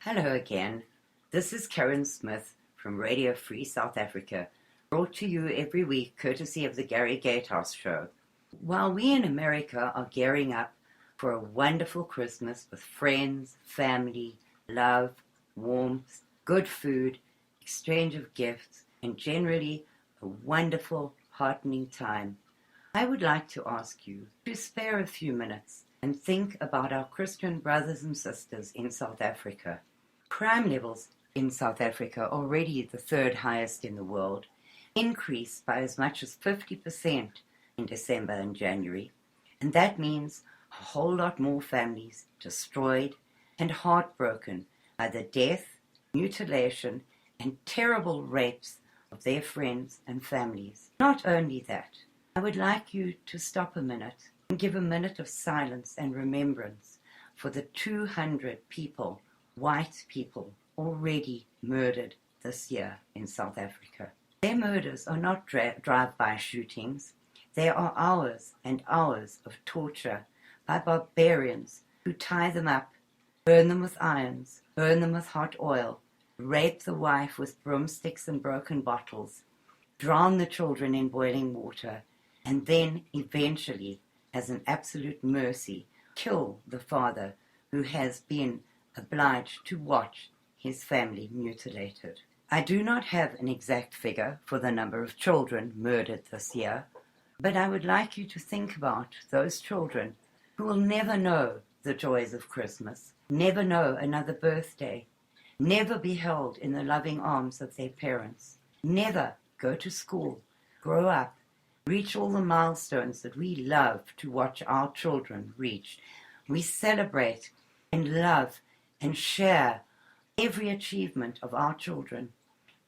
Hello again. This is Karen Smith from Radio Free South Africa, brought to you every week courtesy of the Gatehouse show. While we in America are gearing up for a wonderful Christmas with friends, family, love, warmth, good food, exchange of gifts, and generally a wonderful, heartening time, I would like to ask you to spare a few minutes and think about our Christian brothers and sisters in South Africa. Crime levels in South Africa, already the third highest in the world, increased by as much as 50% in December and January, and that means a whole lot more families destroyed and heartbroken by the death, mutilation, and terrible rapes of their friends and families. Not only that, I would like you to stop a minute and give a minute of silence and remembrance for the 200 people, white people, already murdered this year in South Africa. Their murders are not drive-by shootings. They are hours and hours of torture by barbarians who tie them up, burn them with irons, burn them with hot oil, rape the wife with broomsticks and broken bottles, drown the children in boiling water, and then eventually, as an absolute mercy, kill the father who has been obliged to watch his family mutilated. I do not have an exact figure for the number of children murdered this year, but I would like you to think about those children who will never know the joys of Christmas, never know another birthday, never be held in the loving arms of their parents, never go to school, grow up, reach all the milestones that we love to watch our children reach. We celebrate and love and share every achievement of our children.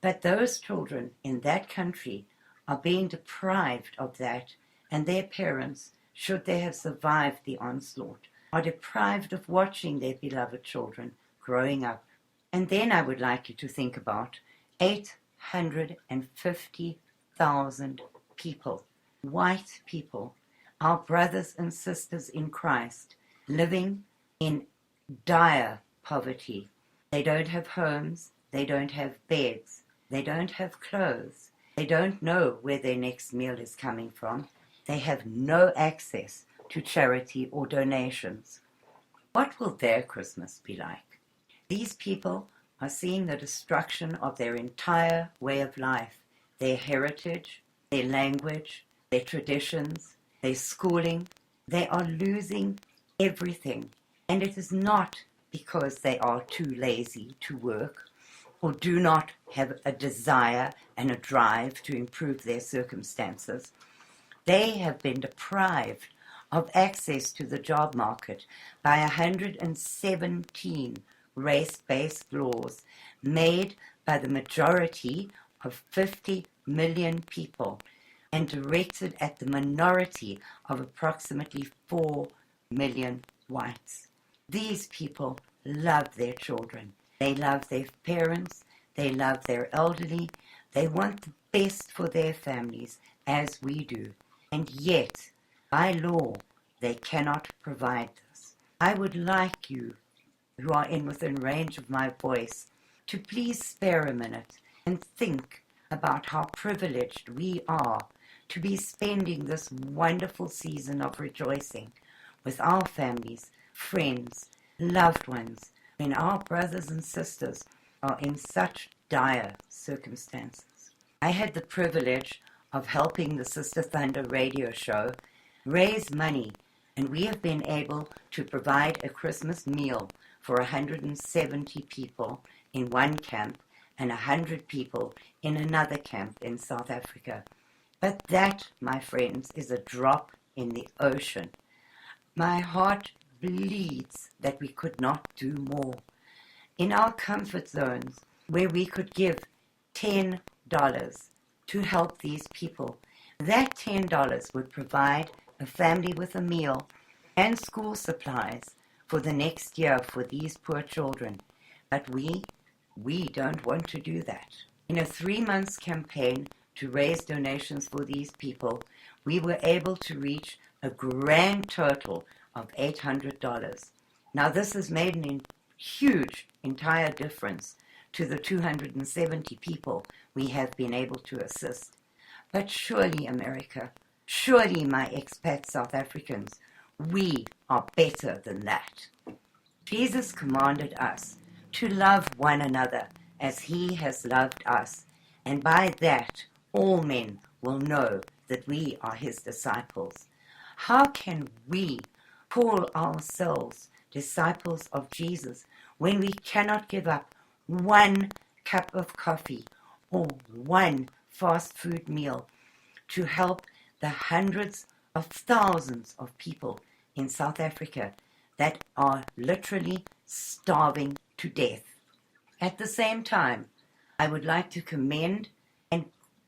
But those children in that country are being deprived of that, and their parents, should they have survived the onslaught, are deprived of watching their beloved children growing up. And then I would like you to think about 850,000 people, white people, our brothers and sisters in Christ, living in dire poverty. They don't have homes, they don't have beds, they don't have clothes, they don't know where their next meal is coming from, they have no access to charity or donations. What will their Christmas be like? These people are seeing the destruction of their entire way of life, their heritage, their language, their traditions, their schooling. They are losing everything. And it is not because they are too lazy to work or do not have a desire and a drive to improve their circumstances. They have been deprived of access to the job market by 117 race-based laws made by the majority of 50 million people and directed at the minority of approximately 4 million whites. These people love their children. They love their parents. They love their elderly. They want the best for their families, as we do. And yet, by law, they cannot provide this. I would like you, who are within range of my voice, to please spare a minute and think about how privileged we are to be spending this wonderful season of rejoicing with our families, friends, loved ones, when our brothers and sisters are in such dire circumstances. I had the privilege of helping the Sister Thunder radio show raise money, and we have been able to provide a Christmas meal for 170 people in one camp and 100 people in another camp in South Africa. But that, my friends, is a drop in the ocean. My heart bleeds that we could not do more. In our comfort zones, where we could give $10 to help these people, that $10 would provide a family with a meal and school supplies for the next year for these poor children. But we don't want to do that. In a 3-month campaign to raise donations for these people, we were able to reach a grand total of $800. Now, this is made in huge entire difference to the 270 people we have been able to assist. But surely, America, surely, my expat South Africans, we are better than that. Jesus commanded us to love one another as he has loved us, and by that all men will know that we are his disciples. How can we call ourselves disciples of Jesus when we cannot give up one cup of coffee or one fast food meal to help the hundreds of thousands of people in South Africa that are literally starving to death? At the same time, I would like to commend and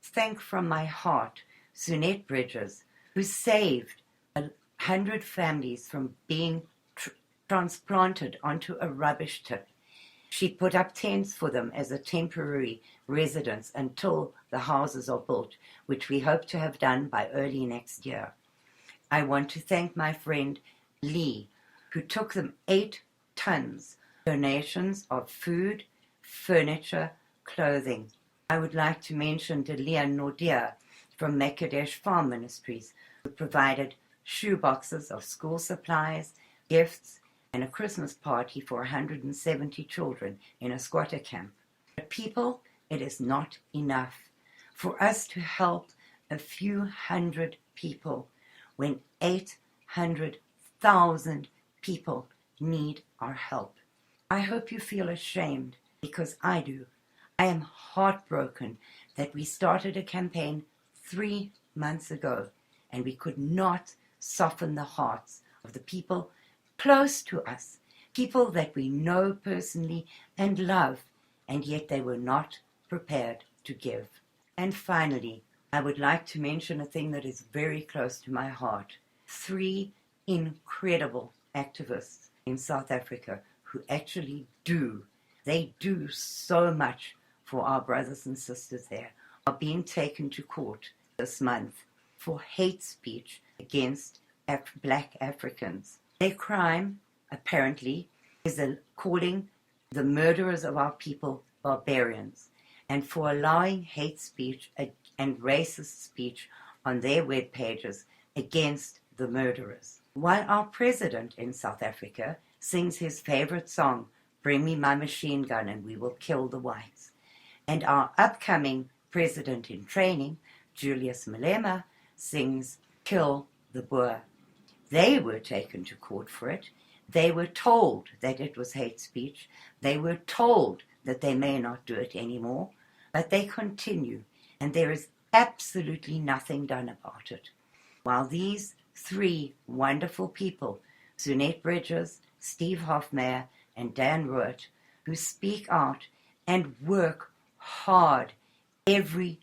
thank from my heart Sunette Bridges, who saved 100 families from being transplanted onto a rubbish tip. She put up tents for them as a temporary residence until the houses are built, which we hope to have done by early next year. I want to thank my friend Lee, who took them 8 tons donations of food, furniture, clothing. I would like to mention Delia Nordia from Mekadesh Farm Ministries, who provided shoe boxes of school supplies, gifts, and a Christmas party for 170 children in a squatter camp. But people, it is not enough for us to help a few hundred people when 800,000 people need our help. I hope you feel ashamed, because I do. I am heartbroken that we started a campaign 3 months ago and we could not soften the hearts of the people close to us, people that we know personally and love, and yet they were not prepared to give. And finally, I would like to mention a thing that is very close to my heart. 3 incredible activists in South Africa who actually do so much for our brothers and sisters there, are being taken to court this month for hate speech against Black Africans. Their crime, apparently, is calling the murderers of our people barbarians, and for allowing hate speech and racist speech on their web pages against the murderers. While our president in South Africa sings his favorite song, "Bring Me My Machine Gun and We Will Kill the Whites," and our upcoming president in training, Julius Malema, sings "Kill the Boer," they were taken to court for it. They were told that it was hate speech. They were told that they may not do it anymore, but they continue, and there is absolutely nothing done about it. While these 3 wonderful people, Sunette Bridges, Steve Hofmeyer, and Dan Root, who speak out and work hard every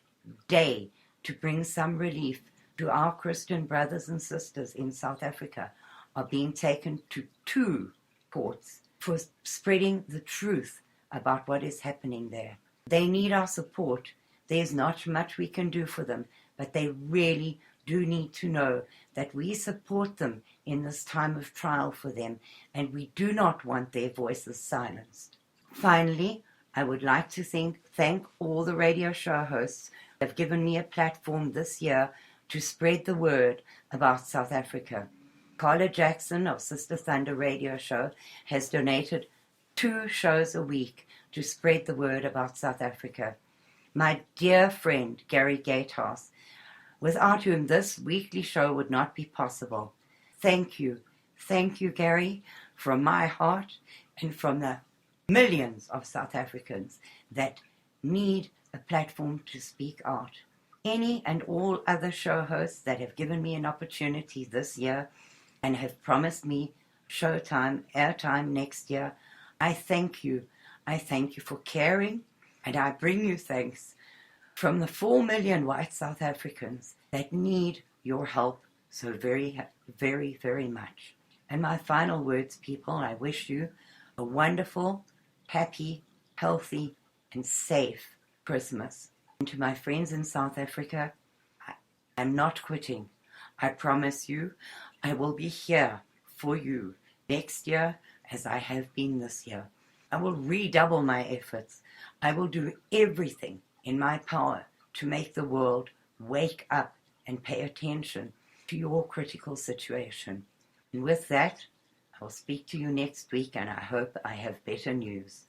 day to bring some relief to our Christian brothers and sisters in South Africa, are being taken to 2 courts for spreading the truth about what is happening there. They need our support. There's not much we can do for them, but they really do need to know that we support them in this time of trial for them, and we do not want their voices silenced. Finally, I would like to thank all the radio show hosts who have given me a platform this year to spread the word about South Africa. Carla Jackson of Sister Thunder Radio Show has donated 2 shows a week to spread the word about South Africa. My dear friend, Gary Gatehouse, without whom this weekly show would not be possible. Thank you. Thank you, Gary, from my heart and from the millions of South Africans that need a platform to speak out. Any and all other show hosts that have given me an opportunity this year and have promised me showtime, airtime next year, I thank you. I thank you for caring, and I bring you thanks from the 4 million white South Africans that need your help so very, very, very much. And my final words, people, I wish you a wonderful, happy, healthy, and safe Christmas. And to my friends in South Africa, I'm not quitting. I promise you, I will be here for you next year as I have been this year. I will redouble my efforts. I will do everything in my power to make the world wake up and pay attention to your critical situation. And with that, I will speak to you next week, and I hope I have better news.